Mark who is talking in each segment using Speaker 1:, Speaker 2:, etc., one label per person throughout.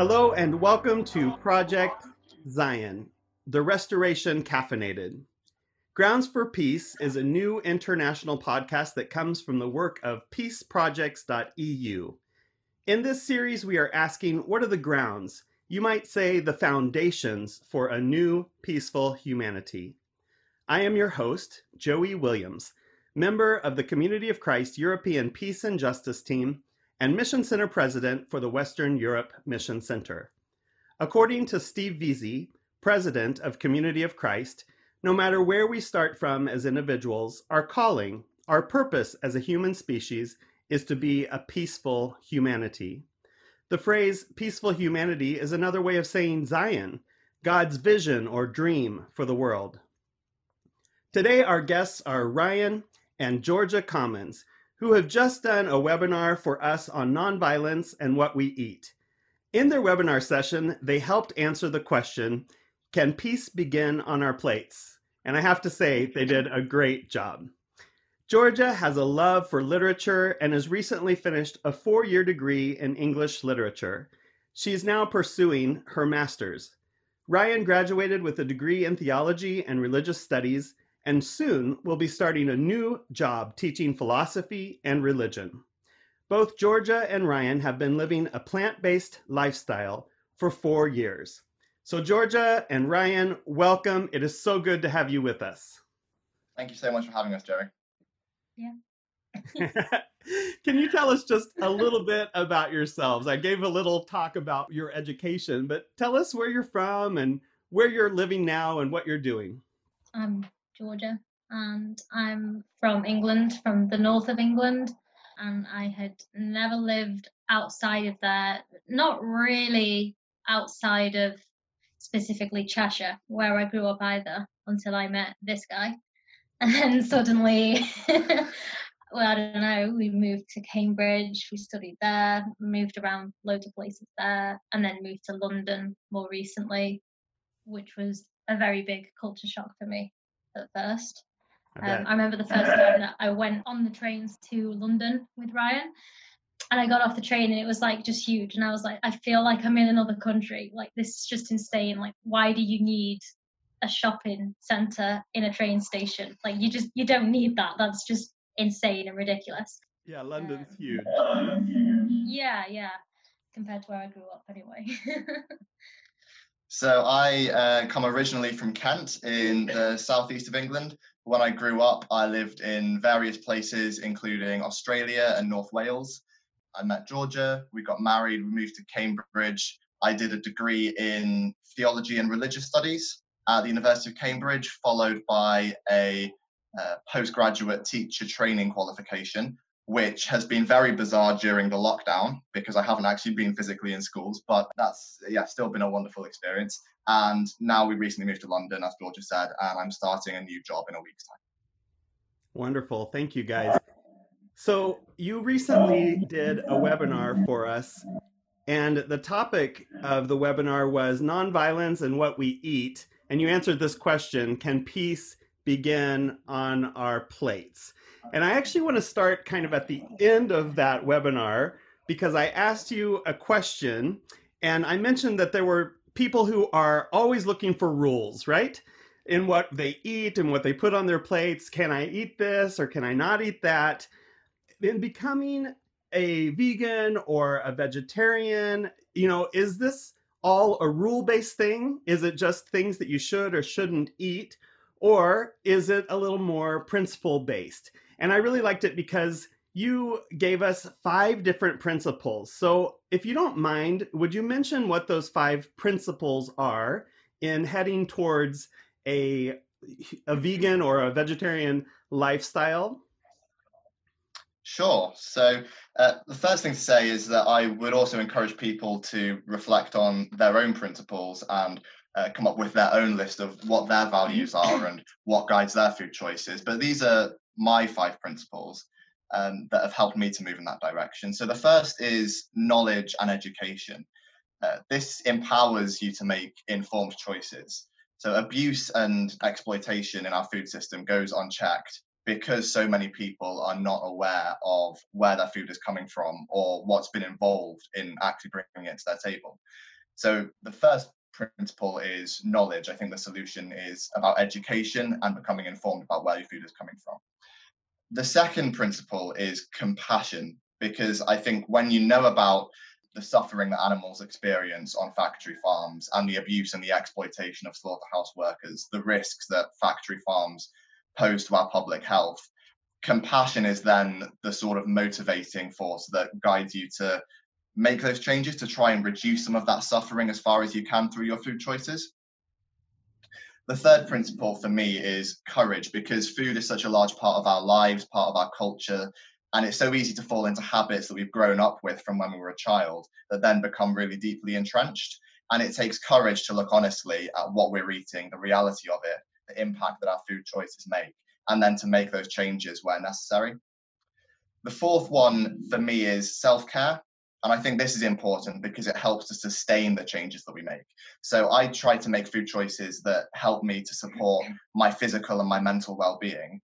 Speaker 1: Hello and welcome to Project Zion, the Restoration Caffeinated. Grounds for Peace is a new international podcast that comes from the work of peaceprojects.eu. In this series, we are asking, what are the grounds, you might say the foundations, for a new peaceful humanity? I am your host, Joey Williams, member of the Community of Christ European Peace and Justice Team and Mission Center President for the Western Europe Mission Center. According to Steve Veazey, President of Community of Christ, no matter where we start from as individuals, our calling, our purpose as a human species is to be a peaceful humanity. The phrase peaceful humanity is another way of saying Zion, God's vision or dream for the world. Today, our guests are Ryan and Georgia Comins, who have just done a webinar for us on nonviolence and what we eat. In their webinar session, they helped answer the question, can peace begin on our plates? And I have to say, they did a great job. Georgia has a love for literature and has recently finished a 4-year degree in English literature. She is now pursuing her master's. Ryan graduated with a degree in theology and religious studies, and soon will be starting a new job teaching philosophy and religion. Both Georgia and Ryan have been living a plant-based lifestyle for 4 years. So Georgia and Ryan, welcome. It is so good to have you with us.
Speaker 2: Thank you so much for having us, Jerry.
Speaker 3: Yeah.
Speaker 1: Can you tell us just a little bit about yourselves? I gave a little talk about your education, but tell us where you're from and where you're living now and what you're doing.
Speaker 3: I'm Georgia, and I'm from England, from the north of England, and I had never lived outside of there, not really outside of specifically Cheshire, where I grew up either, until I met this guy. And then suddenly, well, I don't know, we moved to Cambridge, we studied there, moved around loads of places there, and then moved to London more recently, which was a very big culture shock for me at first. I remember the first time that I went on the trains to London with Ryan, and I got off the train and it was like just huge, and I was like, I feel like I'm in another country. Like, this is just insane. Like, why do you need a shopping centre in a train station? Like, you don't need that. That's just insane and ridiculous.
Speaker 1: Yeah, London's huge.
Speaker 3: Yeah, compared to where I grew up anyway.
Speaker 2: So I come originally from Kent in the southeast of England. When I grew up, I lived in various places, including Australia and North Wales. I met Georgia, we got married, we moved to Cambridge. I did a degree in theology and religious studies at the University of Cambridge, followed by a postgraduate teacher training qualification, which has been very bizarre during the lockdown because I haven't actually been physically in schools, but that's still been a wonderful experience. And now we recently moved to London, as Georgia said, and I'm starting a new job in a week's time.
Speaker 1: Wonderful. Thank you, guys. So you recently did a webinar for us, and the topic of the webinar was nonviolence and what we eat. And you answered this question, can peace begin on our plates? And I actually want to start kind of at the end of that webinar, because I asked you a question and I mentioned that there were people who are always looking for rules, right? In what they eat and what they put on their plates. Can I eat this or can I not eat that? In becoming a vegan or a vegetarian, is this all a rule-based thing? Is it just things that you should or shouldn't eat? Or is it a little more principle-based? And I really liked it because you gave us 5 different principles. So if you don't mind, would you mention what those 5 principles are in heading towards a vegan or a vegetarian lifestyle?
Speaker 2: Sure. So the first thing to say is that I would also encourage people to reflect on their own principles and come up with their own list of what their values are and what guides their food choices. But these are my 5 principles that have helped me to move in that direction. So the first is knowledge and education. This empowers you to make informed choices. So abuse and exploitation in our food system goes unchecked because so many people are not aware of where their food is coming from or what's been involved in actually bringing it to their table. So the first principle is knowledge. I think the solution is about education and becoming informed about where your food is coming from. The second principle is compassion, because I think when you know about the suffering that animals experience on factory farms and the abuse and the exploitation of slaughterhouse workers, the risks that factory farms pose to our public health, compassion is then the sort of motivating force that guides you to make those changes, to try and reduce some of that suffering as far as you can through your food choices. The third principle for me is courage, because food is such a large part of our lives, part of our culture, and it's so easy to fall into habits that we've grown up with from when we were a child that then become really deeply entrenched. And it takes courage to look honestly at what we're eating, the reality of it, the impact that our food choices make, and then to make those changes where necessary. The fourth one for me is self-care. And I think this is important because it helps to sustain the changes that we make. So I try to make food choices that help me to support my physical and my mental well-being.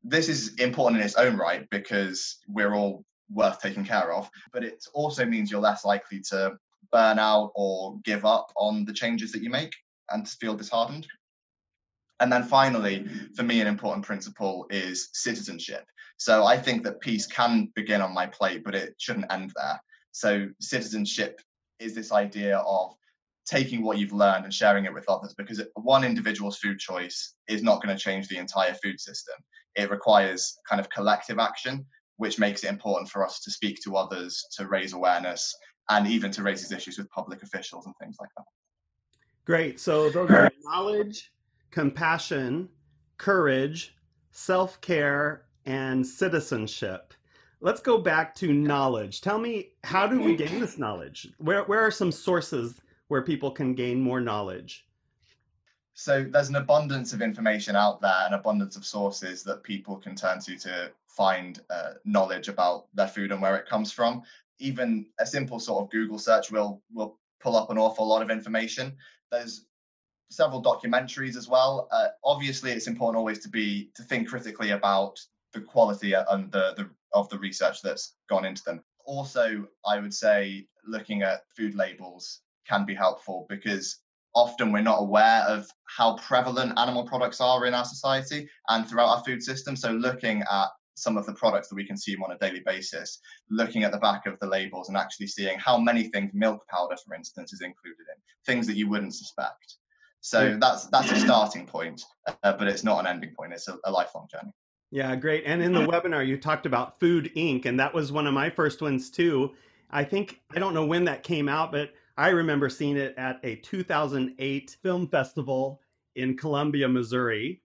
Speaker 2: This is important in its own right because we're all worth taking care of, but it also means you're less likely to burn out or give up on the changes that you make and to feel disheartened. And then finally, for me, an important principle is citizenship. So I think that peace can begin on my plate, but it shouldn't end there. So citizenship is this idea of taking what you've learned and sharing it with others, because one individual's food choice is not going to change the entire food system. It requires kind of collective action, which makes it important for us to speak to others, to raise awareness, and even to raise these issues with public officials and things like that.
Speaker 1: Great. So those are knowledge, compassion, courage, self-care, and citizenship. Let's go back to knowledge. Tell me, how do we gain this knowledge? Where are some sources where people can gain more knowledge?
Speaker 2: So there's an abundance of information out there, an abundance of sources that people can turn to find knowledge about their food and where it comes from. Even a simple sort of Google search will pull up an awful lot of information. There's several documentaries as well. Obviously, it's important always to think critically about the quality and of the research that's gone into them. Also, I would say looking at food labels can be helpful because often we're not aware of how prevalent animal products are in our society and throughout our food system. So looking at some of the products that we consume on a daily basis, looking at the back of the labels and actually seeing how many things milk powder, for instance, is included in, things that you wouldn't suspect. So that's a starting point, but it's not an ending point. It's a lifelong journey.
Speaker 1: Yeah, great. And in the webinar, you talked about Food Inc., and that was one of my first ones too. I don't know when that came out, but I remember seeing it at a 2008 film festival in Columbia, Missouri,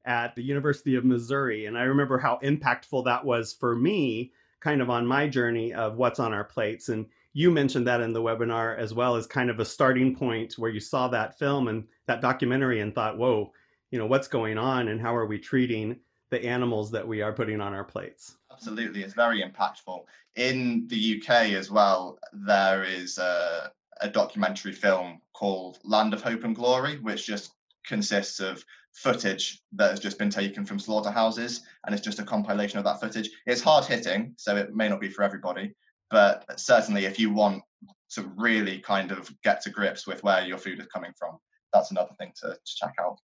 Speaker 1: at the University of Missouri. And I remember how impactful that was for me, kind of on my journey of what's on our plates. And you mentioned that in the webinar as well as kind of a starting point where you saw that film and that documentary and thought, whoa, what's going on and how are we treating the animals that we are putting on our plates?
Speaker 2: Absolutely. It's very impactful. In the UK as well, there is a documentary film called Land of Hope and Glory, which just consists of footage that has just been taken from slaughterhouses, and it's just a compilation of that footage. It's hard hitting, so it may not be for everybody, but certainly if you want to really kind of get to grips with where your food is coming from, that's another thing to check out.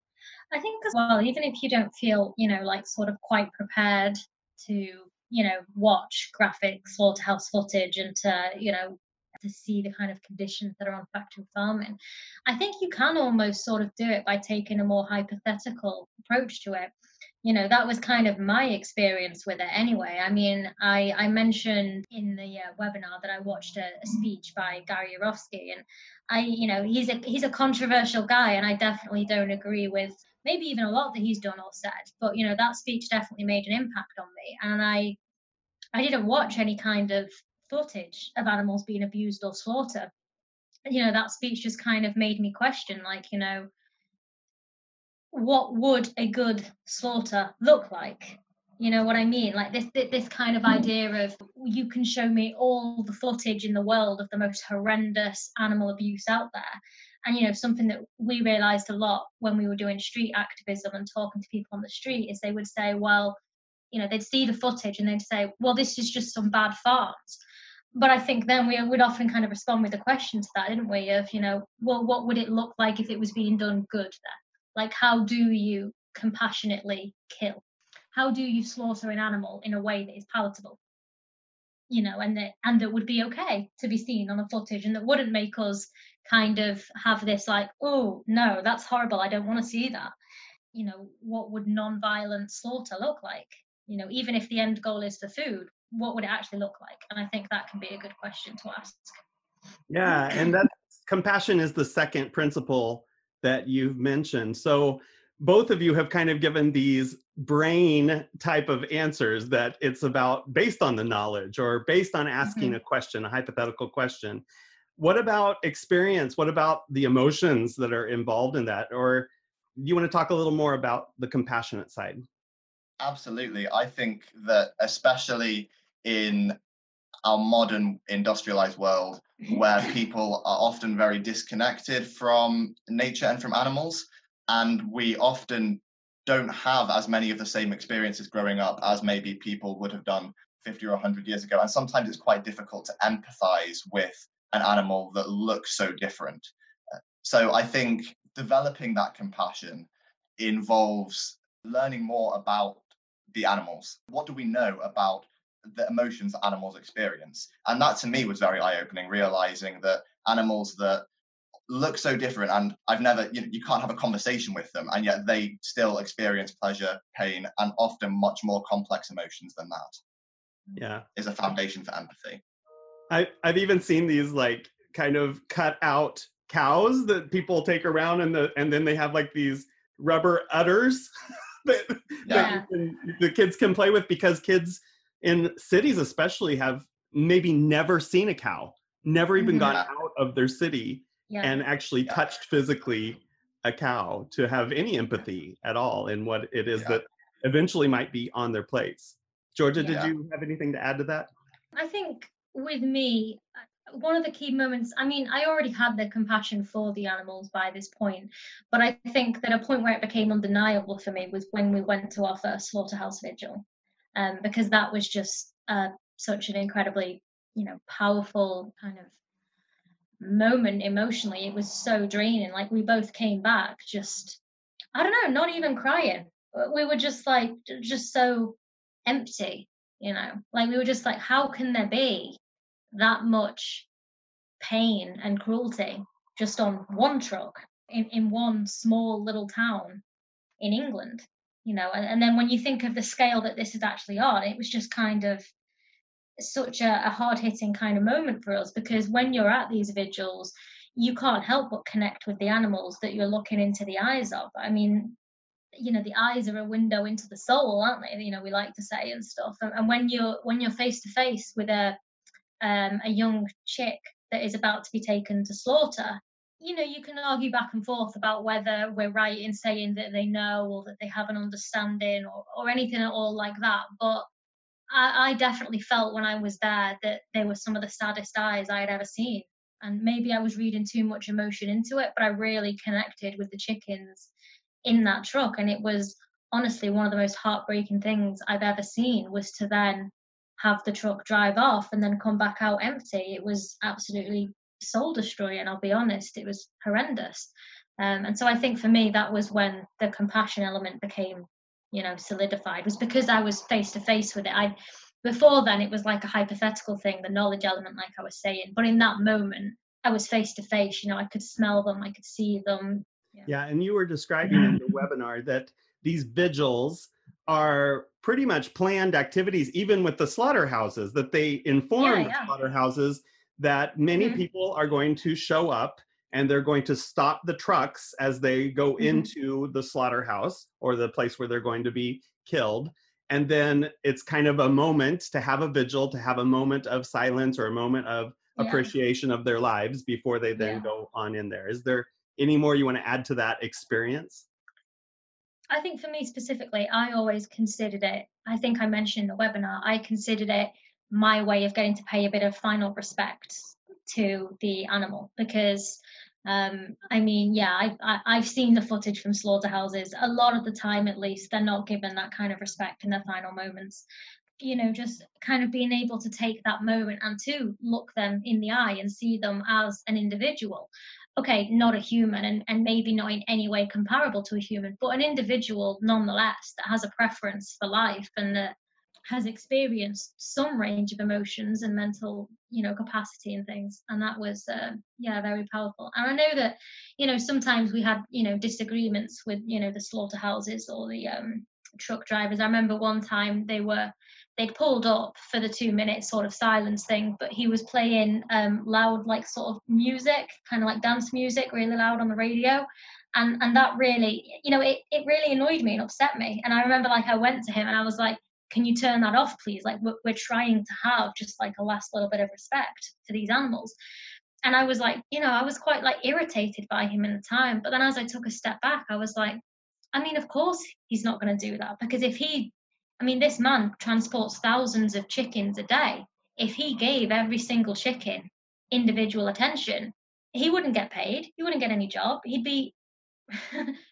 Speaker 3: I think as well, even if you don't feel, like sort of quite prepared to, watch graphic slaughterhouse footage and to see the kind of conditions that are on factory farming, I think you can almost sort of do it by taking a more hypothetical approach to it. That was kind of my experience with it anyway. I mean, I mentioned in the webinar that I watched a speech by Yourofsky, and he's a controversial guy, and I definitely don't agree with maybe even a lot that he's done or said, but that speech definitely made an impact on me. And I didn't watch any kind of footage of animals being abused or slaughtered. That speech just kind of made me question, what would a good slaughter look like? You know what I mean? Like this kind of idea of, you can show me all the footage in the world of the most horrendous animal abuse out there. And something that we realized a lot when we were doing street activism and talking to people on the street is they would say, well, they'd see the footage and they'd say, well, this is just some bad farms. but I think then we would often kind of respond with a question to that, didn't we? Of, well, what would it look like if it was being done good there? Like, how do you compassionately kill? How do you slaughter an animal in a way that is palatable? And that would be okay to be seen on the footage, and that wouldn't make us kind of have this like, oh no, that's horrible, I don't want to see that. What would non-violent slaughter look like? Even if the end goal is for food, what would it actually look like? And I think that can be a good question to ask.
Speaker 1: Yeah, and that compassion is the second principle that you've mentioned. So both of you have kind of given these brain type of answers that it's about based on the knowledge or based on asking a question, a hypothetical question. What about experience? What about the emotions that are involved in that? Or you want to talk a little more about the compassionate side?
Speaker 2: Absolutely. I think that especially in our modern industrialized world, where people are often very disconnected from nature and from animals, and we often don't have as many of the same experiences growing up as maybe people would have done 50 or 100 years ago. And sometimes it's quite difficult to empathize with an animal that looks so different. So I think developing that compassion involves learning more about the animals. What do we know about the emotions that animals experience? And that to me was very eye-opening, realizing that animals that look so different, and I've never, you can't have a conversation with them, and yet they still experience pleasure, pain, and often much more complex emotions than that.
Speaker 1: Yeah,
Speaker 2: is a foundation for empathy.
Speaker 1: I've even seen these like kind of cut out cows that people take around, and then they have like these rubber udders that the kids can play with, because kids in cities especially have maybe never seen a cow, never even gone out of their city and actually touched physically a cow to have any empathy at all in what it is that eventually might be on their plates. Georgia, did you have anything to add to that?
Speaker 3: I think with me, one of the key moments, I mean, I already had the compassion for the animals by this point, but I think that a point where it became undeniable for me was when we went to our first slaughterhouse vigil, because that was just such an incredibly, powerful kind of moment emotionally. It was so draining. Like, we both came back just, I don't know, not even crying. We were just like, just so empty, like we were just like, how can there be that much pain and cruelty just on one truck in one small little town in England, and then when you think of the scale that this is actually on, it was just kind of such a hard-hitting kind of moment for us, because when you're at these vigils, you can't help but connect with the animals that you're looking into the eyes of. I mean, the eyes are a window into the soul, aren't they? We like to say and stuff. And when you're face to face with a young chick that is about to be taken to slaughter, you can argue back and forth about whether we're right in saying that they know or that they have an understanding or anything at all like that. But I definitely felt when I was there that they were some of the saddest eyes I had ever seen. And maybe I was reading too much emotion into it, but I really connected with the chickens in that truck. And it was honestly one of the most heartbreaking things I've ever seen, was to then have the truck drive off and then come back out empty. It was absolutely soul destroying, I'll be honest. It was horrendous. And so I think for me, that was when the compassion element became, solidified, was because I was face to face with it. Before then, it was like a hypothetical thing, the knowledge element, like I was saying. But in that moment, I was face to face. I could smell them, I could see them.
Speaker 1: Yeah, and you were describing in the webinar that these vigils are pretty much planned activities, even with the slaughterhouses, that they inform the slaughterhouses that many people are going to show up and they're going to stop the trucks as they go into the slaughterhouse or the place where they're going to be killed. And then it's kind of a moment to have a vigil, to have a moment of silence or a moment of appreciation of their lives before they then go on in there. Is there any more you want to add to that experience?
Speaker 3: I think for me specifically, I always considered it, I think I mentioned in the webinar, I considered it my way of getting to pay a bit of final respect to the animal, because I've seen the footage from slaughterhouses. A lot of the time, at least, they're not given that kind of respect in their final moments. just kind of being able to take that moment and to look them in the eye and see them as an individual. Okay, not a human, and maybe not in any way comparable to a human, but an individual nonetheless that has a preference for life and that has experienced some range of emotions and mental, capacity and things. And that was, very powerful. And I know that, sometimes we had, disagreements with, the slaughterhouses or the truck drivers. I remember one time they'd pulled up for the 2 minute sort of silence thing, but he was playing loud, like sort of music, kind of like dance music, really loud on the radio. And that really, it really annoyed me and upset me. And I remember, like, I went to him and I was like, can you turn that off, please? Like, we're trying to have just like a last little bit of respect for these animals. And I was like, I was quite like irritated by him in the time. But then as I took a step back, I was like, I mean, of course he's not going to do that, because this man transports thousands of chickens a day. If he gave every single chicken individual attention, he wouldn't get paid. He wouldn't get any job. He'd be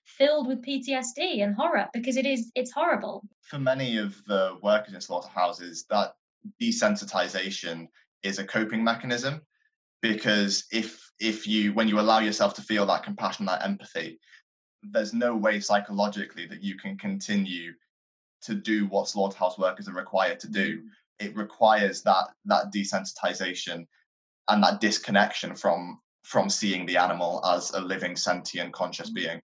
Speaker 3: filled with PTSD and horror, because it's horrible.
Speaker 2: For many of the workers in slaughterhouses, that desensitization is a coping mechanism, because when you allow yourself to feel that compassion, that empathy, there's no way psychologically that you can continue to do what slaughterhouse workers are required to do. It requires that desensitization and that disconnection from seeing the animal as a living, sentient, conscious being.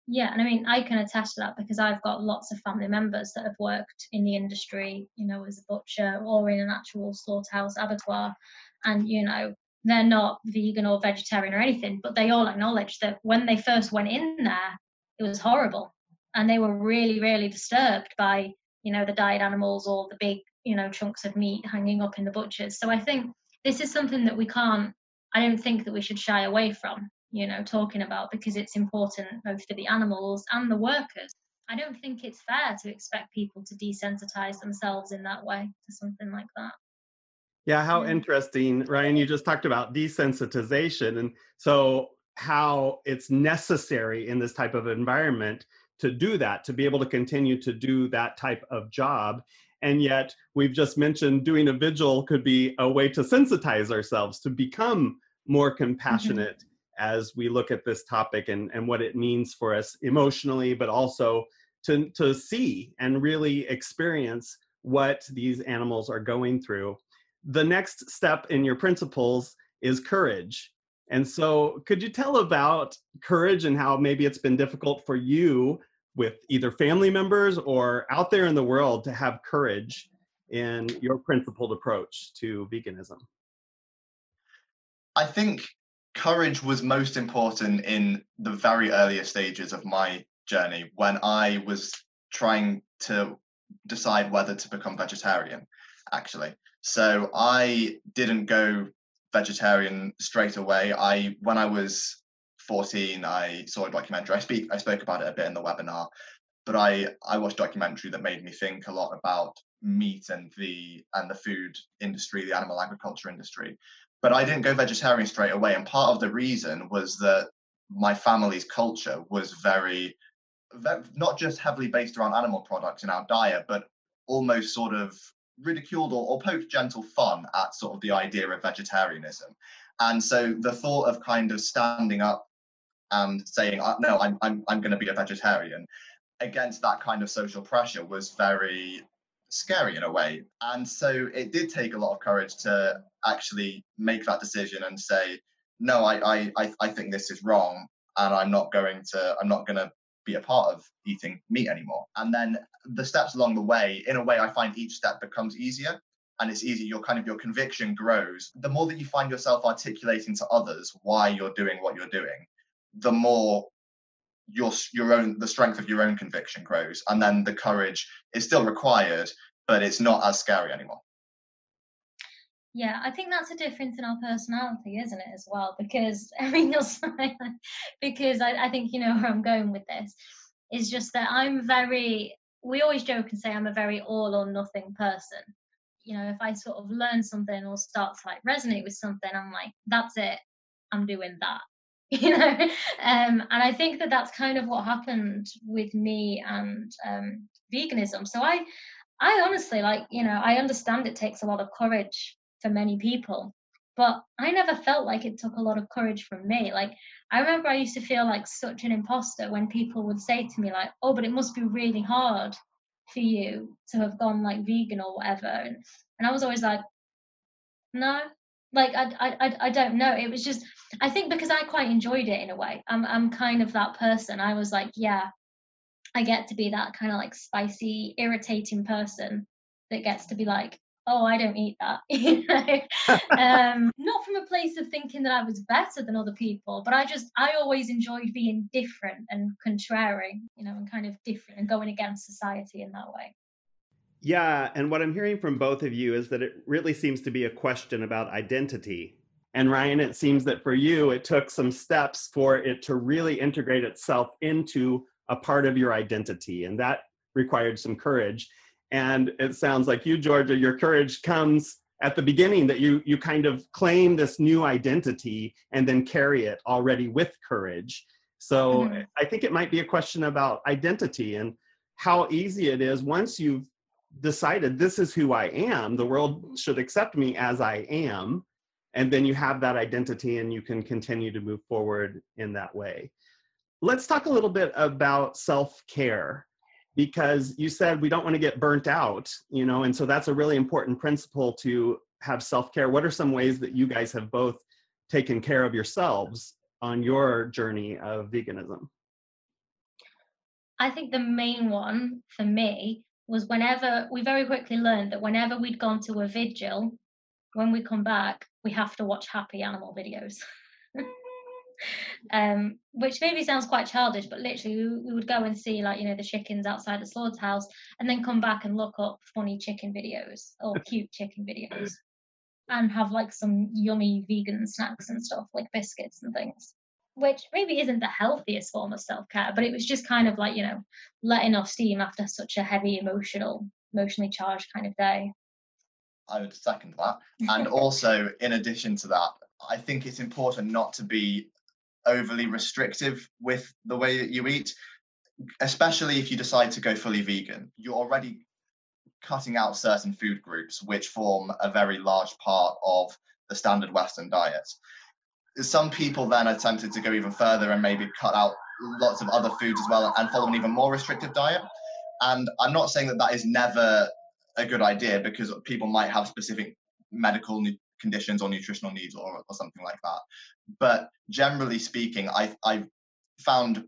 Speaker 3: Yeah, and I can attest to that, because I've got lots of family members that have worked in the industry, as a butcher or in an actual slaughterhouse abattoir, and they're not vegan or vegetarian or anything, but they all acknowledge that when they first went in there, it was horrible, and they were really, really disturbed by the died animals or the big chunks of meat hanging up in the butchers. So I think this is something that I don't think that we should shy away from talking about, because it's important both for the animals and the workers. I don't think it's fair to expect people to desensitize themselves in that way to something like that.
Speaker 1: Yeah, how interesting, Ryan. You just talked about desensitization, and so how it's necessary in this type of environment to do that, to be able to continue to do that type of job. And yet we've just mentioned doing a vigil could be a way to sensitize ourselves, to become more compassionate as we look at this topic and what it means for us emotionally, but also to see and really experience what these animals are going through. The next step in your principles is courage. And so could you tell about courage and how maybe it's been difficult for you with either family members or out there in the world to have courage in your principled approach to veganism?
Speaker 2: I think courage was most important in the very earliest stages of my journey, when I was trying to decide whether to become vegetarian, actually. So I didn't go vegetarian straight away. When I was 14, I saw a documentary. I spoke about it a bit in the webinar, but I watched a documentary that made me think a lot about meat and the food industry, the animal agriculture industry. But I didn't go vegetarian straight away, and part of the reason was that my family's culture was very not just heavily based around animal products in our diet, but almost sort of ridiculed or poked gentle fun at sort of the idea of vegetarianism. And so the thought of kind of standing up and saying, no, I'm going to be a vegetarian, against that kind of social pressure was very scary in a way. And so it did take a lot of courage to actually make that decision and say, no, I think this is wrong, and I'm not going to be a part of eating meat anymore. And then the steps along the way, in a way, I find each step becomes easier, and it's easy. Your conviction grows. The more that you find yourself articulating to others why you're doing what you're doing, the more the strength of your own conviction grows, and then the courage is still required, but it's not as scary anymore.
Speaker 3: Yeah, I think that's a difference in our personality, isn't it, as well? Because because I think where I'm going with this is just that we always joke and say I'm a very all or nothing person. If I sort of learn something or start to like resonate with something, I'm like, that's it, I'm doing that. And I think that that's kind of what happened with me and veganism. So I honestly, like, I understand it takes a lot of courage for many people, but I never felt like it took a lot of courage from me. Like, I remember I used to feel like such an imposter when people would say to me, like, oh, but it must be really hard for you to have gone like vegan or whatever. And I was always like, no, like I don't know. It was just, I think because I quite enjoyed it in a way. I'm kind of that person. I was like, yeah, I get to be that kind of like spicy, irritating person that gets to be like, oh, I don't eat that. Not from a place of thinking that I was better than other people, but I always enjoyed being different and contrary, and kind of different and going against society in that way.
Speaker 1: Yeah, and what I'm hearing from both of you is that it really seems to be a question about identity. And Ryan, it seems that for you, it took some steps for it to really integrate itself into a part of your identity, and that required some courage. And it sounds like you, Georgia, your courage comes at the beginning, that you kind of claim this new identity and then carry it already with courage. So I think it might be a question about identity and how easy it is once you've decided this is who I am, the world should accept me as I am, and then you have that identity and you can continue to move forward in that way. Let's talk a little bit about self-care, because you said we don't want to get burnt out, and so that's a really important principle to have self-care. What are some ways that you guys have both taken care of yourselves on your journey of veganism?
Speaker 3: I think the main one for me was whenever we very quickly learned that whenever we'd gone to a vigil, when we come back, we have to watch happy animal videos. Which maybe sounds quite childish, but literally we would go and see like, the chickens outside the slaughterhouse and then come back and look up funny chicken videos or cute chicken videos and have like some yummy vegan snacks and stuff like biscuits and things, which maybe isn't the healthiest form of self-care, but it was just kind of like, letting off steam after such a heavy emotionally charged kind of day.
Speaker 2: I would second that. And also, in addition to that, I think it's important not to be overly restrictive with the way that you eat, especially if you decide to go fully vegan. You're already cutting out certain food groups which form a very large part of the standard Western diet. Some people then are tempted to go even further and maybe cut out lots of other foods as well and follow an even more restrictive diet. And I'm not saying that that is never a good idea, because people might have specific medical conditions or nutritional needs or something like that. But generally speaking, I've found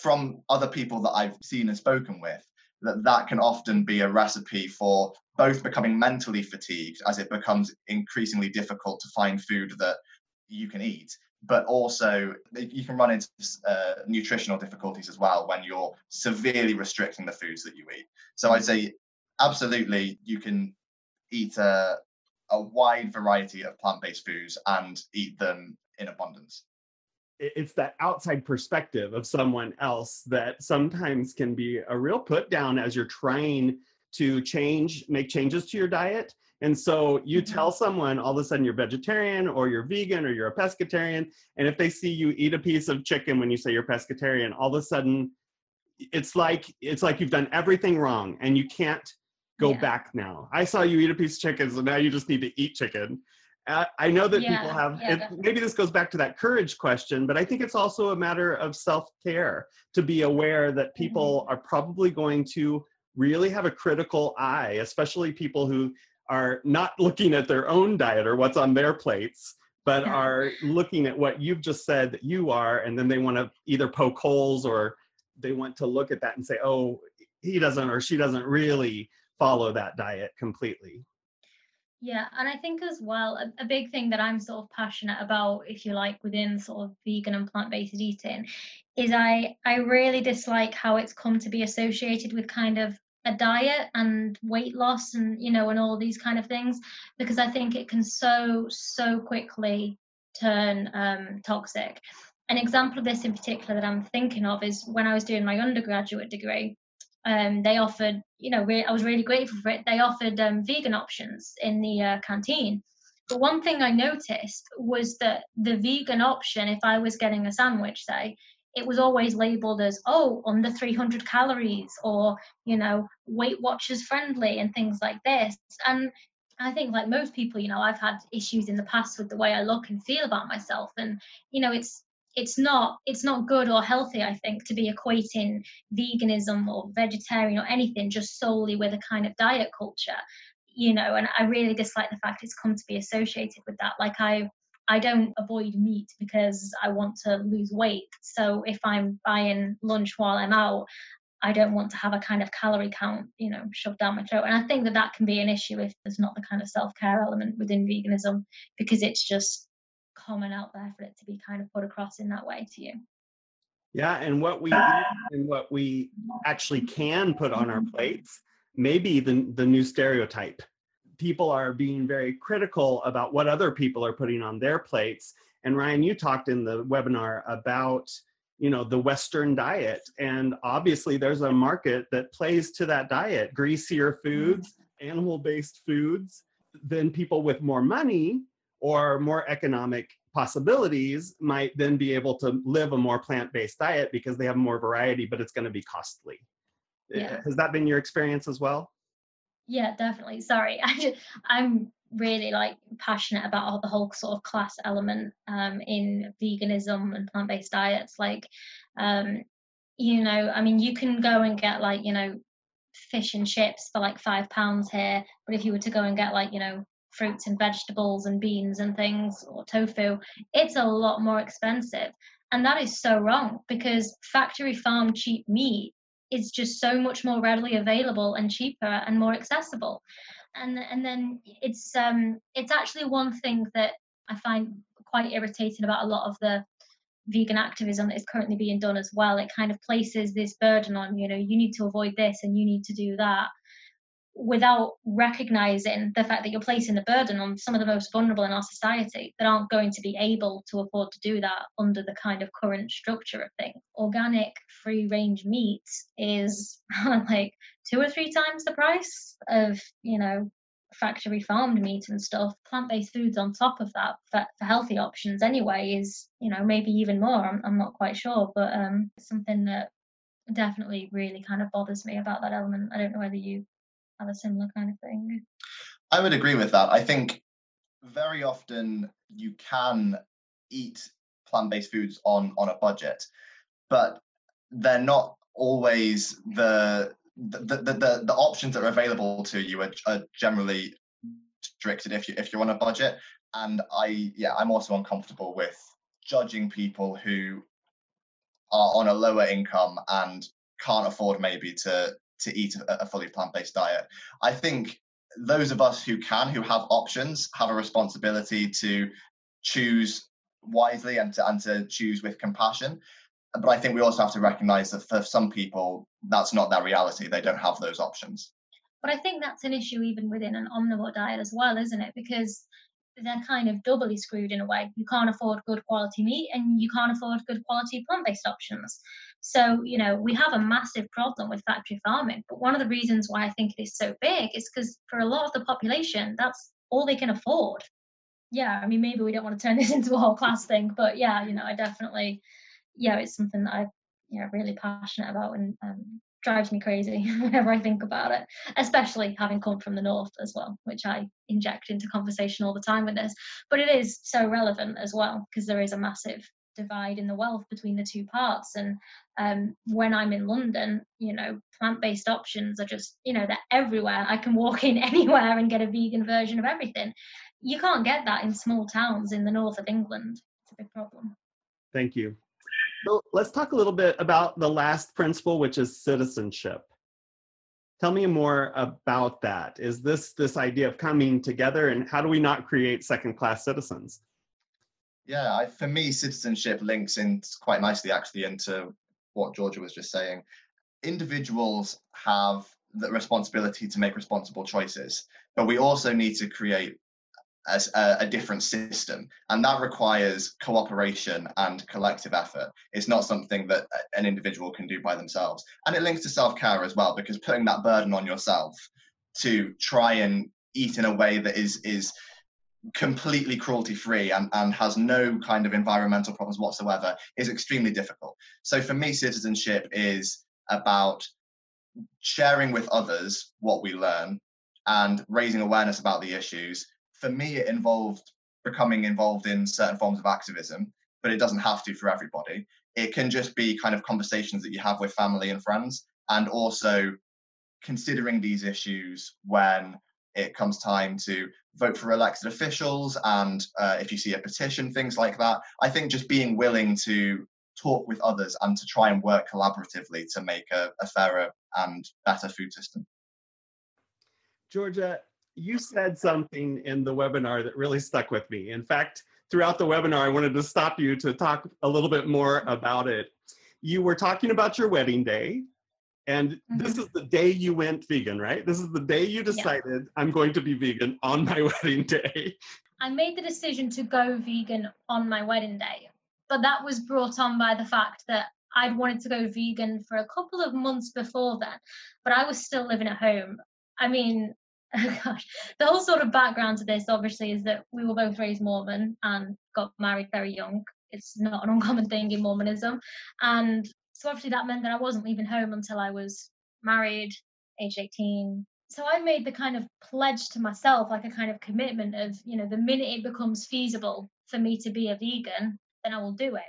Speaker 2: from other people that I've seen and spoken with that can often be a recipe for both becoming mentally fatigued as it becomes increasingly difficult to find food that you can eat, but also you can run into nutritional difficulties as well when you're severely restricting the foods that you eat. So I'd say absolutely you can eat a wide variety of plant-based foods and eat them in abundance.
Speaker 1: It's that outside perspective of someone else that sometimes can be a real put down as you're trying to make changes to your diet. And so you tell someone all of a sudden you're vegetarian or you're vegan or you're a pescatarian. And if they see you eat a piece of chicken when you say you're pescatarian, all of a sudden it's like you've done everything wrong and you can't go back now. I saw you eat a piece of chicken, so now you just need to eat chicken. I know that people have, maybe this goes back to that courage question, but I think it's also a matter of self-care, to be aware that people are probably going to really have a critical eye, especially people who are not looking at their own diet or what's on their plates, but are looking at what you've just said that you are, and then they want to either poke holes or they want to look at that and say, oh, he doesn't or she doesn't really follow that diet completely.
Speaker 3: Yeah, and I think as well, a big thing that I'm sort of passionate about, if you like, within sort of vegan and plant-based eating, is I really dislike how it's come to be associated with kind of a diet and weight loss and, and all these kind of things, because I think it can so quickly turn toxic. An example of this in particular that I'm thinking of is when I was doing my undergraduate degree. They offered, I was really grateful for it. They offered vegan options in the canteen. But one thing I noticed was that the vegan option, if I was getting a sandwich, say, it was always labeled as, oh, under 300 calories, or, you know, Weight Watchers friendly and things like this. And I think, like most people, you know, I've had issues in the past with the way I look and feel about myself. And, you know, it's not good or healthy, I think, to be equating veganism or vegetarian or anything just solely with a kind of diet culture, you know. And I really dislike the fact it's come to be associated with that. Like, I don't avoid meat because I want to lose weight. So if I'm buying lunch while I'm out, I don't want to have a kind of calorie count, you know, shoved down my throat. And I think that that can be an issue if there's not the kind of self-care element within veganism, because it's just common out there for it to be kind of put across in that way to you.
Speaker 1: Yeah, and what we eat and what we actually can put on our plates may be the new stereotype. People are being very critical about what other people are putting on their plates. And Ryan, you talked in the webinar about, you know, the Western diet. And obviously there's a market that plays to that diet, greasier foods, animal-based foods. Then people with more money or more economic possibilities might then be able to live a more plant-based diet because they have more variety, but it's going to be costly.
Speaker 3: Yeah.
Speaker 1: Has that been your experience as well?
Speaker 3: Yeah, definitely. Sorry. I'm really like passionate about the whole sort of class element in veganism and plant-based diets. Like, you know, I mean, you can go and get like, you know, fish and chips for like £5 here, but if you were to go and get like, you know, fruits and vegetables and beans and things, or tofu, it's a lot more expensive. And that is so wrong, because factory farm cheap meat is just so much more readily available and cheaper and more accessible. And then it's actually one thing that I find quite irritating about a lot of the vegan activism that is currently being done as well. It kind of places this burden on, you know, you need to avoid this and you need to do that, without recognizing the fact that you're placing the burden on some of the most vulnerable in our society that aren't going to be able to afford to do that under the kind of current structure of things. Organic free range meat is like 2 or 3 times the price of, you know, factory farmed meat and stuff. Plant-based foods on top of that for healthy options anyway is, you know, maybe even more. I'm not quite sure, but something that definitely really kind of bothers me about that element. I don't know whether you have a similar kind of thing.
Speaker 2: I would agree with that. I think very often you can eat plant-based foods on a budget, but they're not always the options that are available to you are generally restricted if you're on a budget. And I'm also uncomfortable with judging people who are on a lower income and can't afford maybe to eat a fully plant-based diet. I think those of us who have options, have a responsibility to choose wisely and to choose with compassion. But I think we also have to recognize that for some people, that's not their reality. They don't have those options.
Speaker 3: But I think that's an issue even within an omnivore diet as well, isn't it? Because they're kind of doubly screwed in a way. You can't afford good quality meat and you can't afford good quality plant-based options. So, you know, we have a massive problem with factory farming. But one of the reasons why I think it is so big is because for a lot of the population, that's all they can afford. Yeah, I mean, maybe we don't want to turn this into a whole class thing, but yeah, you know, I definitely, yeah, it's something that I'm, you know, really passionate about, and drives me crazy whenever I think about it, especially having come from the north as well, which I inject into conversation all the time with this. But it is so relevant as well, because there is a massive divide in the wealth between the two parts. And when I'm in London, you know, plant-based options are just, you know, they're everywhere. I can walk in anywhere and get a vegan version of everything. You can't get that in small towns in the north of England. It's a big problem.
Speaker 1: Thank you. So let's talk a little bit about the last principle, which is citizenship. Tell me more about that. Is this idea of coming together, and how do we not create second-class citizens?
Speaker 2: Yeah, for me, citizenship links in quite nicely actually into what Georgia was just saying. Individuals have the responsibility to make responsible choices, but we also need to create a different system, and that requires cooperation and collective effort. It's not something that an individual can do by themselves, and it links to self-care as well, because putting that burden on yourself to try and eat in a way that is completely cruelty-free and has no kind of environmental problems whatsoever is extremely difficult. So for me, citizenship is about sharing with others what we learn and raising awareness about the issues. For me, it involved becoming involved in certain forms of activism, but it doesn't have to for everybody. It can just be kind of conversations that you have with family and friends, and also considering these issues when it comes time to vote for elected officials, and if you see a petition, things like that. I think just being willing to talk with others and to try and work collaboratively to make a fairer and better food system.
Speaker 1: Georgia, you said something in the webinar that really stuck with me. In fact, throughout the webinar, I wanted to stop you to talk a little bit more about it. You were talking about your wedding day, and this is the day you went vegan, right? This is the day you decided, I'm going to be vegan on my wedding day.
Speaker 3: I made the decision to go vegan on my wedding day, but that was brought on by the fact that I'd wanted to go vegan for a couple of months before then, but I was still living at home. I mean, oh gosh, the whole sort of background to this obviously is that we were both raised Mormon and got married very young. It's not an uncommon thing in Mormonism. And so obviously that meant that I wasn't leaving home until I was married, age 18. So I made the kind of pledge to myself, like a kind of commitment of, you know, the minute it becomes feasible for me to be a vegan, then I will do it.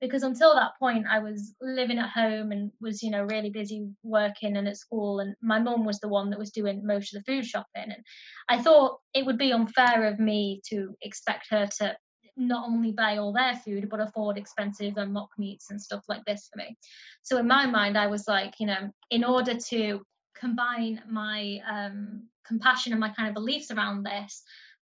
Speaker 3: Because until that point, I was living at home and was, you know, really busy working and at school. And my mum was the one that was doing most of the food shopping. And I thought it would be unfair of me to expect her to not only buy all their food, but afford expensive and mock meats and stuff like this for me. So in my mind, I was like, you know, in order to combine my compassion and my kind of beliefs around this,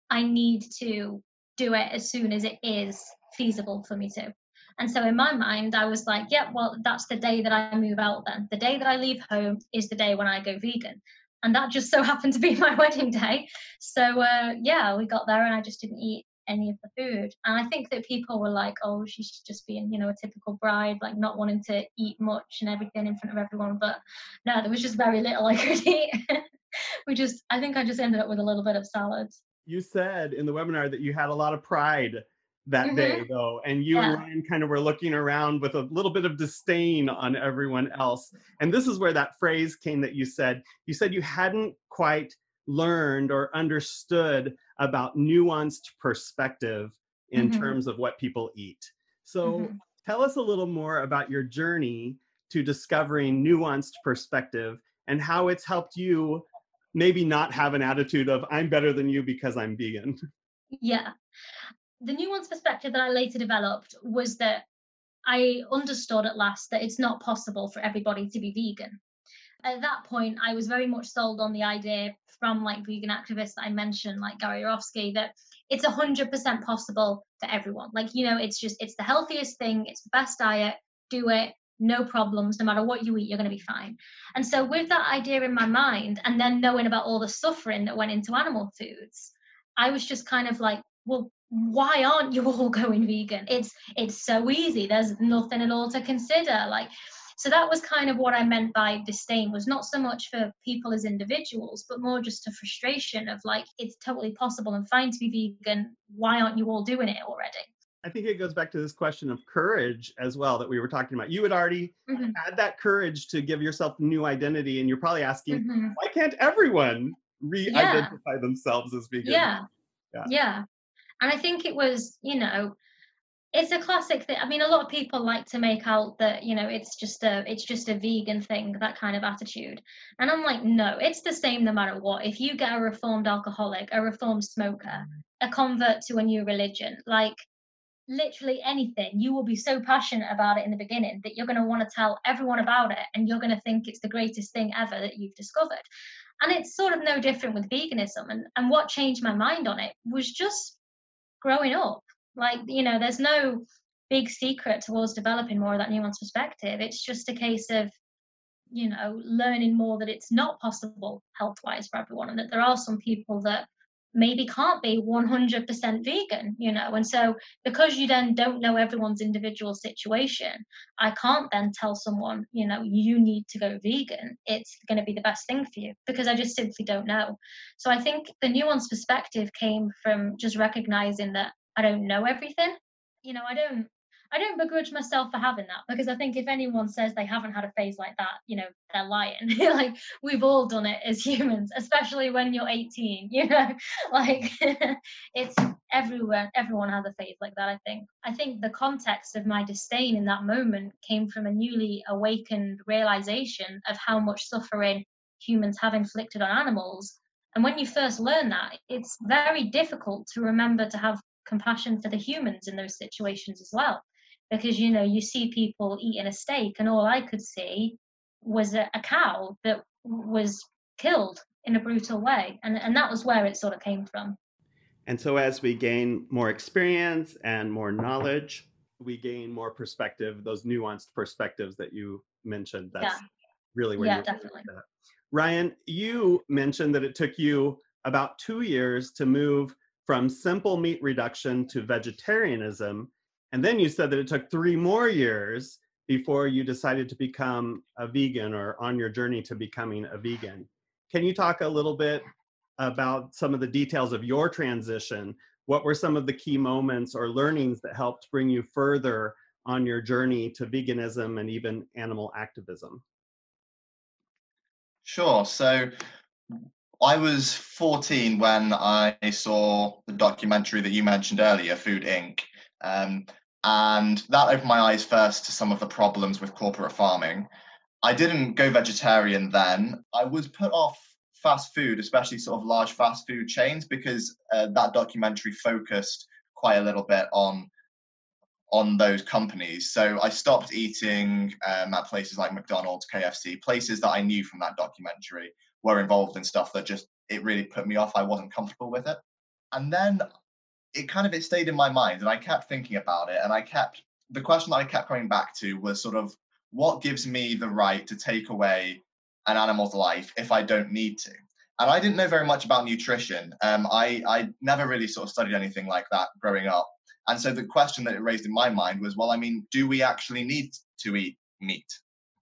Speaker 3: I need to do it as soon as it is feasible for me to. And so in my mind, I was like, yeah, well, that's the day that I move out then. The day that I leave home is the day when I go vegan. And that just so happened to be my wedding day. So yeah, we got there and I just didn't eat any of the food. And I think that people were like, oh, she's just being, you know, a typical bride, like not wanting to eat much and everything in front of everyone. But no, there was just very little I could eat. I think I just ended up with a little bit of salad.
Speaker 1: You said in the webinar that you had a lot of pride that day, though, and you and Ryan kind of were looking around with a little bit of disdain on everyone else. And this is where that phrase came that you said you hadn't quite learned or understood about nuanced perspective in terms of what people eat. So tell us a little more about your journey to discovering nuanced perspective and how it's helped you maybe not have an attitude of I'm better than you because I'm vegan.
Speaker 3: Yeah. The nuanced perspective that I later developed was that I understood at last that it's not possible for everybody to be vegan. At that point, I was very much sold on the idea from like vegan activists that I mentioned, like Yourofsky, that it's 100% possible for everyone. Like, you know, it's the healthiest thing, it's the best diet, do it, no problems, no matter what you eat, you're going to be fine. And so with that idea in my mind, and then knowing about all the suffering that went into animal foods, I was just kind of like, well, why aren't you all going vegan? It's so easy. There's nothing at all to consider. Like, so that was kind of what I meant by disdain, was not so much for people as individuals, but more just a frustration of like, it's totally possible and fine to be vegan. Why aren't you all doing it already?
Speaker 1: I think it goes back to this question of courage as well that we were talking about. You had already had that courage to give yourself a new identity, and you're probably asking, why can't everyone re-identify themselves as vegan?
Speaker 3: Yeah. And I think it was, you know, it's a classic thing. I mean, a lot of people like to make out that, you know, it's just a vegan thing, that kind of attitude. And I'm like, no, it's the same no matter what. If you get a reformed alcoholic, a reformed smoker, a convert to a new religion, like literally anything, you will be so passionate about it in the beginning that you're going to want to tell everyone about it, and you're going to think it's the greatest thing ever that you've discovered. And it's sort of no different with veganism. And what changed my mind on it was just growing up. Like, you know, there's no big secret towards developing more of that nuanced perspective. It's just a case of, you know, learning more that it's not possible health-wise for everyone, and that there are some people that maybe can't be 100% vegan, and so because you then don't know everyone's individual situation, I can't then tell someone, you need to go vegan, it's going to be the best thing for you, because I just simply don't know. So I think the nuanced perspective came from just recognizing that I don't know everything. I don't begrudge myself for having that, because I think if anyone says they haven't had a phase like that, they're lying. Like, we've all done it as humans, especially when you're 18, like it's everyone has a phase like that. I think the context of my disdain in that moment came from a newly awakened realization of how much suffering humans have inflicted on animals. And when you first learn that, it's very difficult to remember to have compassion for the humans in those situations as well, because you see people eating a steak, and all I could see was a cow that was killed in a brutal way, and that was where it sort of came from.
Speaker 1: And so as we gain more experience and more knowledge, we gain more perspective, those nuanced perspectives that you mentioned. That's really where
Speaker 3: definitely.
Speaker 1: Ryan, you mentioned that it took you about 2 years to move from simple meat reduction to vegetarianism. And then you said that it took 3 more years before you decided to become a vegan, or on your journey to becoming a vegan. Can you talk a little bit about some of the details of your transition? What were some of the key moments or learnings that helped bring you further on your journey to veganism and even animal activism?
Speaker 2: Sure. So I was 14 when I saw the documentary that you mentioned earlier, Food Inc. And that opened my eyes first to some of the problems with corporate farming. I didn't go vegetarian then. I was put off fast food, especially sort of large fast food chains, because that documentary focused quite a little bit on those companies. So I stopped eating at places like McDonald's, KFC, places that I knew from that documentary were involved in stuff that just, it really put me off. I wasn't comfortable with it. And then it stayed in my mind, and I kept thinking about it. And the question that I kept coming back to was sort of, what gives me the right to take away an animal's life if I don't need to? And I didn't know very much about nutrition. I never really sort of studied anything like that growing up. And so the question that it raised in my mind was, well, I mean, do we actually need to eat meat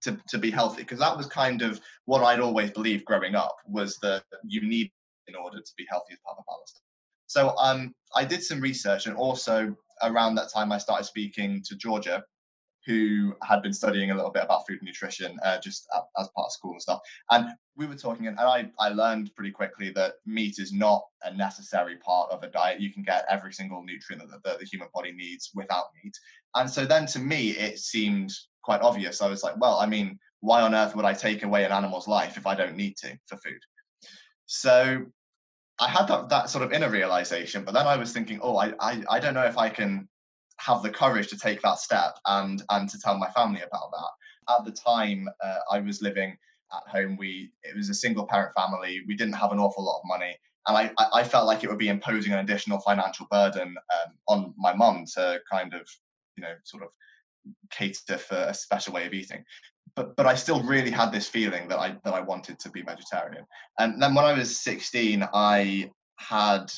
Speaker 2: to be healthy? Because that was kind of what I'd always believed growing up, was that you need in order to be healthy as part of balance. So I did some research, and also around that time I started speaking to Georgia, who had been studying a little bit about food and nutrition just as part of school and stuff. And we were talking, and I learned pretty quickly that meat is not a necessary part of a diet. You can get every single nutrient that the human body needs without meat. And so then to me, it seemed quite obvious. I was like, well, I mean, why on earth would I take away an animal's life if I don't need to for food? So I had that sort of inner realization, but then I was thinking, oh, I don't know if I can have the courage to take that step and to tell my family about that. At the time, I was living at home. It was a single parent family. We didn't have an awful lot of money, and I felt like it would be imposing an additional financial burden on my mum to kind of, sort of cater for a special way of eating. But I still really had this feeling that I wanted to be vegetarian. And then when I was 16, I had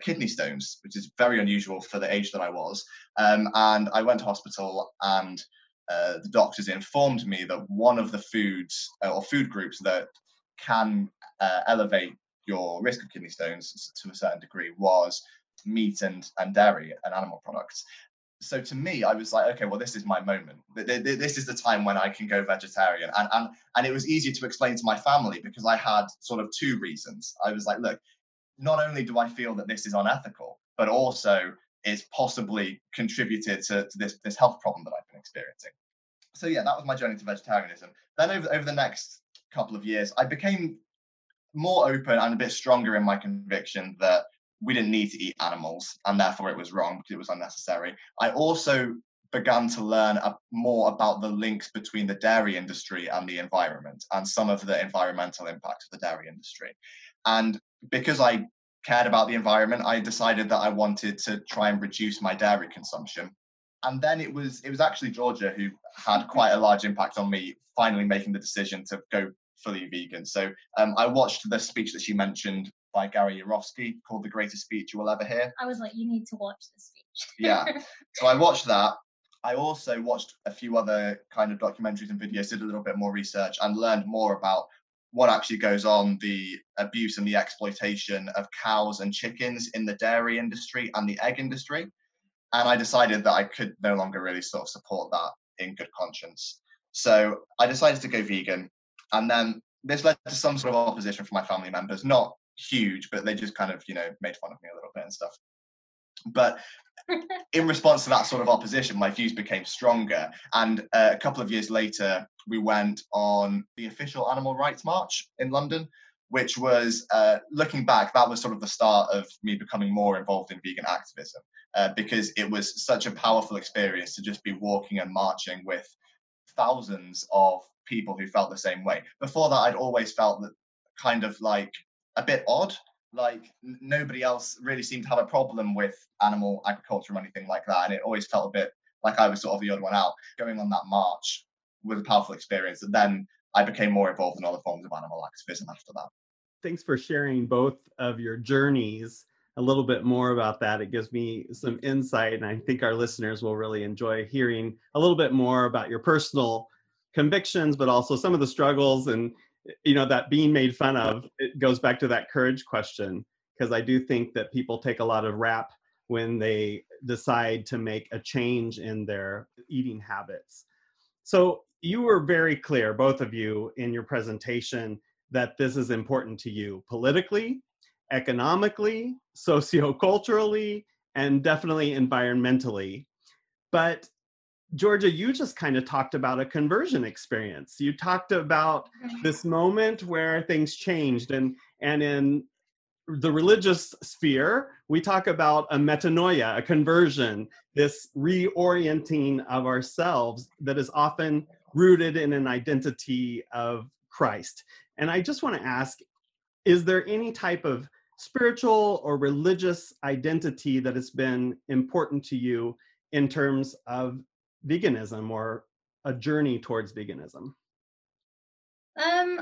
Speaker 2: kidney stones, which is very unusual for the age that I was. And I went to hospital, and the doctors informed me that one of the foods or food groups that can elevate your risk of kidney stones to a certain degree was meat and dairy and animal products. So to me, I was like, okay, well, this is my moment. This is the time when I can go vegetarian. And it was easy to explain to my family, because I had sort of 2 reasons. I was like, look, not only do I feel that this is unethical, but also it's possibly contributed to this health problem that I've been experiencing. So yeah, that was my journey to vegetarianism. Then over the next couple of years, I became more open and a bit stronger in my conviction that we didn't need to eat animals, and therefore it was wrong because it was unnecessary. I also began to learn more about the links between the dairy industry and the environment, and some of the environmental impacts of the dairy industry. And because I cared about the environment, I decided that I wanted to try and reduce my dairy consumption. And then it was actually Georgia who had quite a large impact on me finally making the decision to go fully vegan. So I watched the speech that she mentioned by Gary Yourofsky called The Greatest Speech You Will Ever Hear.
Speaker 3: I was like, you need to watch the speech.
Speaker 2: Yeah. So I watched that. I also watched a few other kind of documentaries and videos, did a little bit more research and learned more about what actually goes on, the abuse and the exploitation of cows and chickens in the dairy industry and the egg industry. And I decided that I could no longer really sort of support that in good conscience. So I decided to go vegan. And then this led to some sort of opposition from my family members, not huge, but they just kind of, made fun of me a little bit and stuff. But in response to that sort of opposition, my views became stronger. And a couple of years later, we went on the official Animal Rights March in London, which was, looking back, that was sort of the start of me becoming more involved in vegan activism, because it was such a powerful experience to just be walking and marching with thousands of people who felt the same way. Before that, I'd always felt that kind of like a bit odd. Like nobody else really seemed to have a problem with animal agriculture or anything like that. And it always felt a bit like I was sort of the odd one out. Going on that march was a powerful experience. And then I became more involved in other forms of animal activism after that.
Speaker 1: Thanks for sharing both of your journeys. A little bit more about that. It gives me some insight, and I think our listeners will really enjoy hearing a little bit more about your personal convictions, but also some of the struggles and that being made fun of. It goes back to that courage question, because I do think that people take a lot of rap when they decide to make a change in their eating habits. So you were very clear, both of you, in your presentation that this is important to you politically, economically, socioculturally, and definitely environmentally. But Georgia, you just kind of talked about a conversion experience. You talked about this moment where things changed. And in the religious sphere, we talk about a metanoia, a conversion, this reorienting of ourselves that is often rooted in an identity of Christ. And I just want to ask, is there any type of spiritual or religious identity that has been important to you in terms of veganism or a journey towards veganism?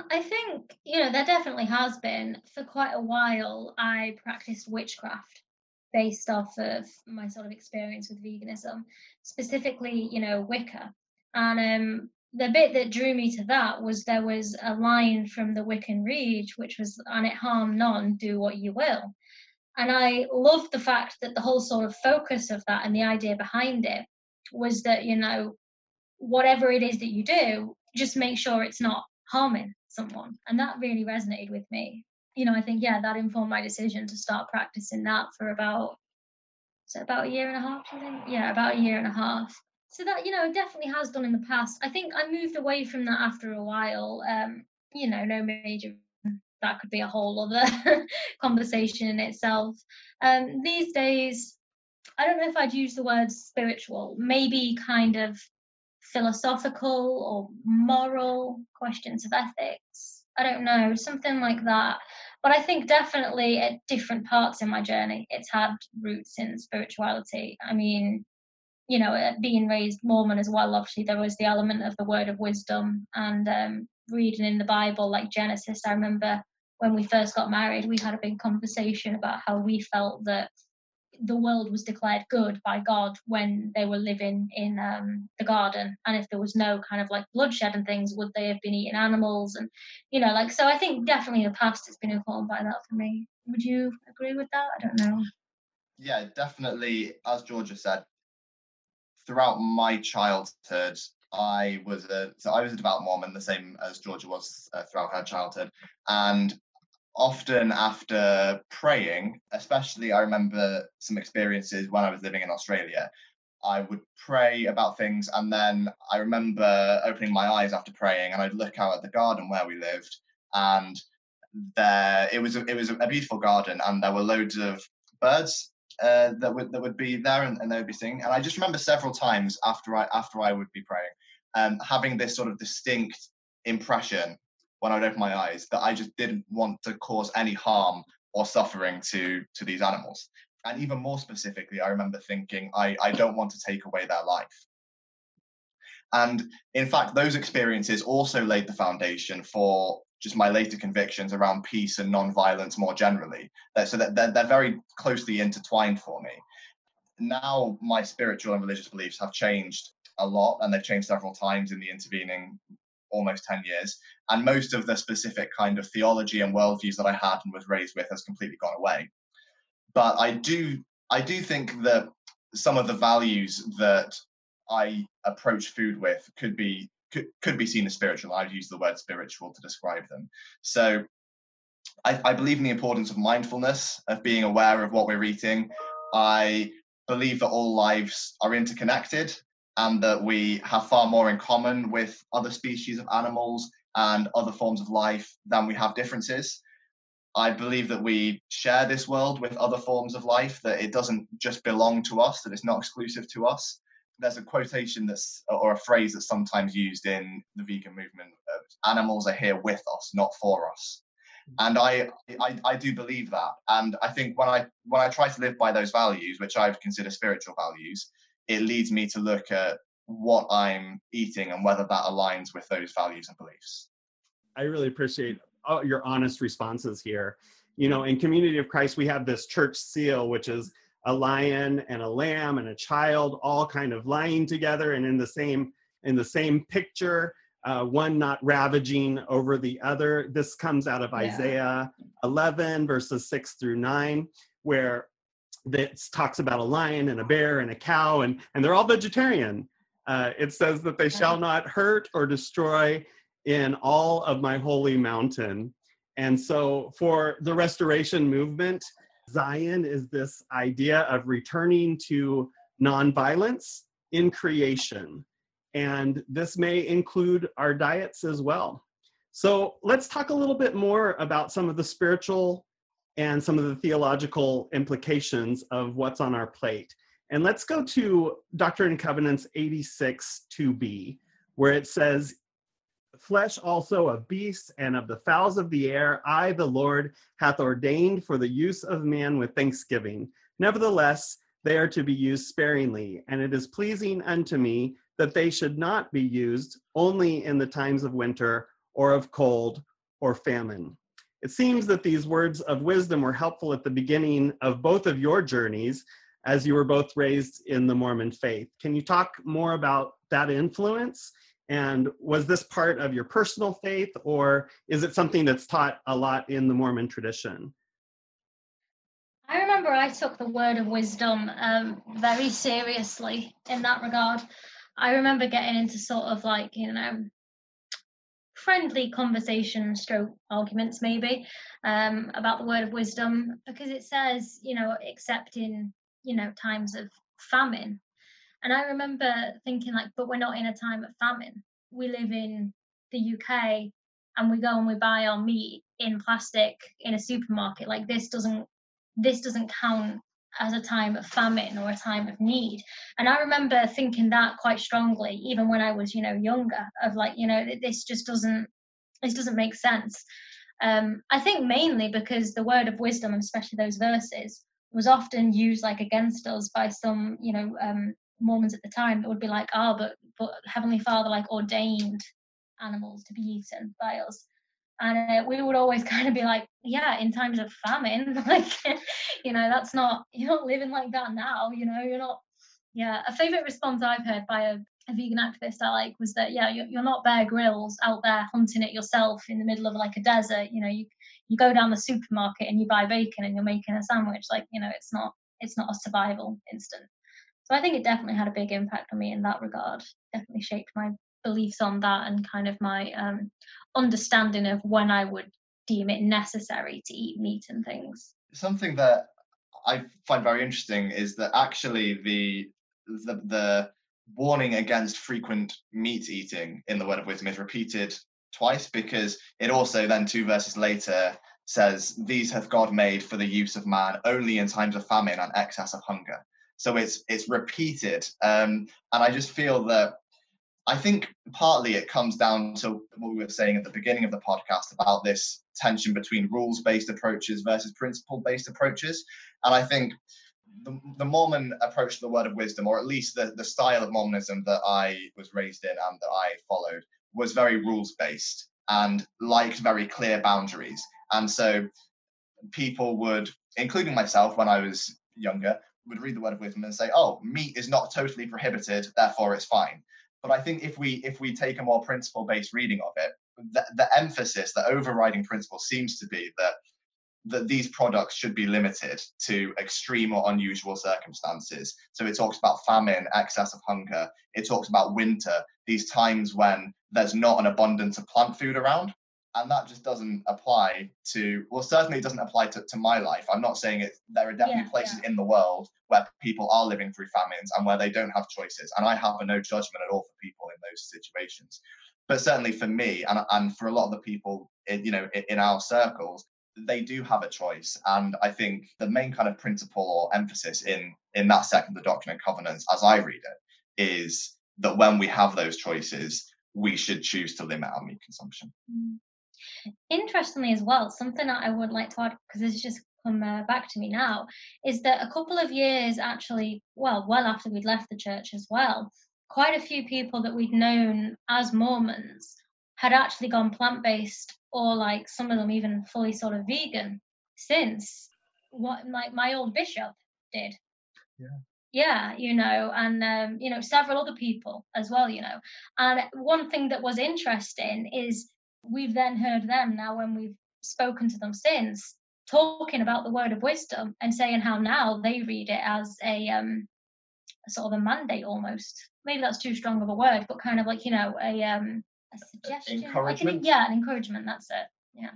Speaker 3: I think, there definitely has been. For quite a while, I practiced witchcraft based off of my sort of experience with veganism, specifically, Wicca. And the bit that drew me to that was there was a line from the Wiccan Rede, which was, "And it harm none, do what you will." And I loved the fact that the whole sort of focus of that and the idea behind it was that, whatever it is that you do, just make sure it's not harming someone. And that really resonated with me. I think, that informed my decision to start practicing that for about a year and a half, I think? Yeah, about a year and a half. So that, definitely has done in the past. I think I moved away from that after a while. No major, that could be a whole other conversation in itself. These days, I don't know if I'd use the word spiritual, maybe kind of philosophical or moral questions of ethics. I don't know, something like that. But I think definitely at different parts in my journey, it's had roots in spirituality. I mean, being raised Mormon as well, obviously there was the element of the word of wisdom and reading in the Bible, like Genesis. I remember when we first got married, we had a big conversation about how we felt that the world was declared good by God when they were living in the garden, and if there was no kind of like bloodshed and things, would they have been eating animals? And so I think definitely in the past it's been informed by that for me. Would you agree with that? I don't know.
Speaker 2: Yeah, definitely. As Georgia said, throughout my childhood, I was a devout Mormon, the same as Georgia was throughout her childhood, and often after praying, especially I remember some experiences when I was living in Australia, I would pray about things, and then I remember opening my eyes after praying, and I'd look out at the garden where we lived, and it was a beautiful garden, and there were loads of birds that would be there, and they would be singing. And I just remember several times after I would be praying, having this sort of distinct impression when I would open my eyes that I just didn't want to cause any harm or suffering to these animals. And even more specifically, I remember thinking, I don't want to take away their life. And in fact, those experiences also laid the foundation for just my later convictions around peace and non-violence more generally. So that they're very closely intertwined for me. Now my spiritual and religious beliefs have changed a lot, and they've changed several times in the intervening almost 10 years. And most of the specific kind of theology and worldviews that I had and was raised with has completely gone away. But I do think that some of the values that I approach food with could be seen as spiritual. I've used the word spiritual to describe them. So I believe in the importance of mindfulness, of being aware of what we're eating. I believe that all lives are interconnected and that we have far more in common with other species of animals and other forms of life than we have differences. I believe that we share this world with other forms of life, that it doesn't just belong to us, that it's not exclusive to us. There's a quotation or a phrase that's sometimes used in the vegan movement of animals are here with us, not for us. And I do believe that. And I think when I try to live by those values, which I consider spiritual values, it leads me to look at what I'm eating and whether that aligns with those values and beliefs.
Speaker 1: I really appreciate your honest responses here. You know, in Community of Christ, we have this church seal, which is a lion and a lamb and a child all kind of lying together and in the same picture, one not ravaging over the other. This comes out of Isaiah 11, verses 6 through 9, where it talks about a lion and a bear and a cow, and they're all vegetarian. It says that they shall not hurt or destroy in all of my holy mountain. And so for the restoration movement, Zion is this idea of returning to nonviolence in creation. And this may include our diets as well. So let's talk a little bit more about some of the spiritual and some of the theological implications of what's on our plate. And let's go to Doctrine and Covenants 86 2b, where it says, flesh also of beasts and of the fowls of the air, I, the Lord, hath ordained for the use of man with thanksgiving. Nevertheless, they are to be used sparingly, and it is pleasing unto me that they should not be used only in the times of winter or of cold or famine. It seems that these words of wisdom were helpful at the beginning of both of your journeys, as you were both raised in the Mormon faith. Can you talk more about that influence? And was this part of your personal faith, or is it something that's taught a lot in the Mormon tradition?
Speaker 3: I remember I took the word of wisdom very seriously in that regard. I remember getting into sort of like, friendly conversation stroke arguments maybe about the word of wisdom, because it says, except in, times of famine. And I remember thinking like, but we're not in a time of famine. We live in the UK and we go and we buy our meat in plastic in a supermarket. Like this doesn't count as a time of famine or a time of need. And I remember thinking that quite strongly, even when I was, younger, of like, this doesn't make sense. I think mainly because the word of wisdom, and especially those verses, was often used like against us by some, Mormons at the time that would be like, but Heavenly Father like ordained animals to be eaten by us. And we would always kind of be like, yeah, in times of famine, like, that's not, you're not living like that now, you're not. Yeah, a favorite response I've heard by a vegan activist I like was that, you're not Bear Grylls out there hunting it yourself in the middle of like a desert. You go down the supermarket and you buy bacon and you're making a sandwich. Like, it's not a survival instant. So I think it definitely had a big impact on me in that regard. Definitely shaped my beliefs on that and kind of my understanding of when I would deem it necessary to eat meat and things.
Speaker 2: Something that I find very interesting is that actually the warning against frequent meat eating in the Word of Wisdom is repeated twice, because it also then 2 verses later says, these hath God made for the use of man only in times of famine and excess of hunger. So it's repeated. And I just feel that I think partly it comes down to what we were saying at the beginning of the podcast about this tension between rules-based approaches versus principle-based approaches. And I think the Mormon approach to the Word of Wisdom, or at least the style of Mormonism that I was raised in and that I followed, was very rules-based. and liked very clear boundaries. And so people would, including myself when I was younger, would read the word of wisdom and say, oh, meat is not totally prohibited, therefore it's fine. But I think if we take a more principle-based reading of it, the emphasis, the overriding principle seems to be that these products should be limited to extreme or unusual circumstances. So it talks about famine, excess of hunger. It talks about winter, these times when there's not an abundance of plant food around. And that just doesn't apply to, well, certainly it doesn't apply to my life. I'm not saying it. There are definitely places in the world where people are living through famines and where they don't have choices. And I have no judgment at all for people in those situations. But certainly for me and for a lot of the people in our circles, they do have a choice. And I think the main kind of principle or emphasis in that section of the Doctrine and Covenants, as I read it, is that when we have those choices, we should choose to limit our meat consumption.
Speaker 3: Interestingly as well, something that I would like to add, because this has just come back to me now, is that a couple of years actually, well after we'd left the church as well, quite a few people that we'd known as Mormons had actually gone plant-based, or like some of them even fully sort of vegan, since what like my old bishop did. Yeah, and several other people as well, And one thing that was interesting is we've then heard them now, when we've spoken to them since, talking about the word of wisdom and saying how now they read it as a sort of a mandate almost. Maybe that's too strong of a word, but kind of like, a suggestion.
Speaker 2: Encouragement?
Speaker 3: An encouragement, that's it. Yeah.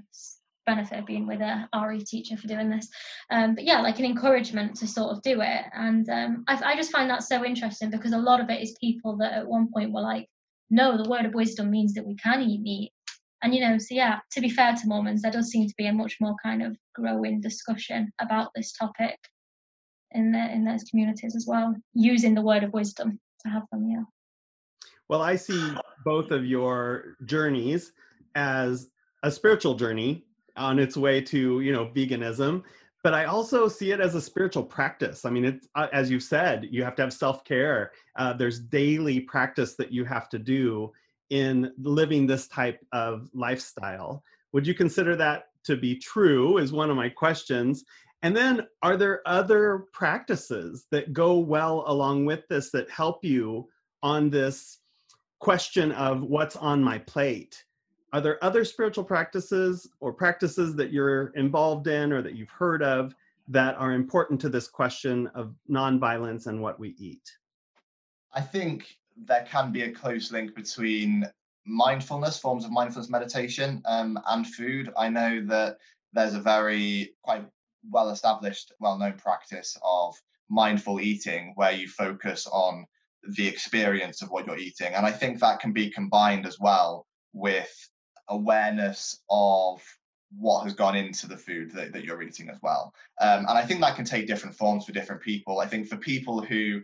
Speaker 3: Benefit of being with a RE teacher for doing this, but yeah, like an encouragement to sort of do it. And I just find that so interesting, because a lot of it is people that at one point were like, no, the word of wisdom means that we can eat meat. And so yeah, to be fair to Mormons, there does seem to be a much more kind of growing discussion about this topic in those communities as well, using the word of wisdom to have them. Yeah.
Speaker 1: Well, I see both of your journeys as a spiritual journey on its way to, veganism, but I also see it as a spiritual practice. I mean, it's, as you've said, you have to have self-care. There's daily practice that you have to do in living this type of lifestyle. Would you consider that to be true, is one of my questions. And then, are there other practices that go well along with this that help you on this question of what's on my plate? Are there other spiritual practices or practices that you're involved in or that you've heard of that are important to this question of nonviolence and what we eat?
Speaker 2: I think there can be a close link between forms of mindfulness meditation, and food. I know that there's a very quite well-established, well-known practice of mindful eating where you focus on the experience of what you're eating. And I think that can be combined as well with awareness of what has gone into the food that you're eating as well. And I think that can take different forms for different people. I think for people who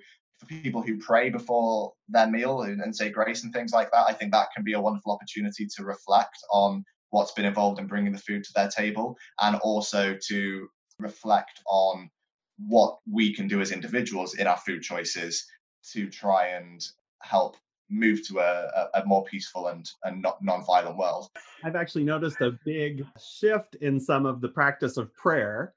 Speaker 2: pray before their meal and say grace and things like that, I think that can be a wonderful opportunity to reflect on what's been involved in bringing the food to their table, and also to reflect on what we can do as individuals in our food choices to try and help move to a more peaceful and non-violent world.
Speaker 1: I've actually noticed a big shift in some of the practice of prayer.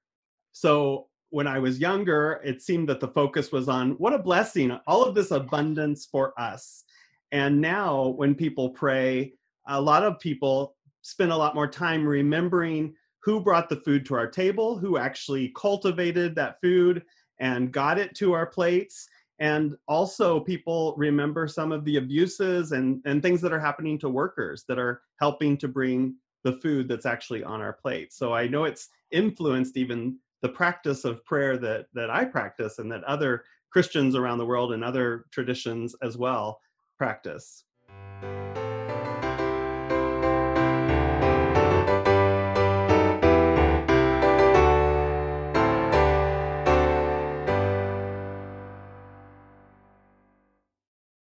Speaker 1: So when I was younger, it seemed that the focus was on what a blessing, all of this abundance for us. And now when people pray, a lot of people spend a lot more time remembering who brought the food to our table, who actually cultivated that food and got it to our plates. And also people remember some of the abuses and things that are happening to workers that are helping to bring the food that's actually on our plate. So I know it's influenced even the practice of prayer that I practice and that other Christians around the world and other traditions as well practice.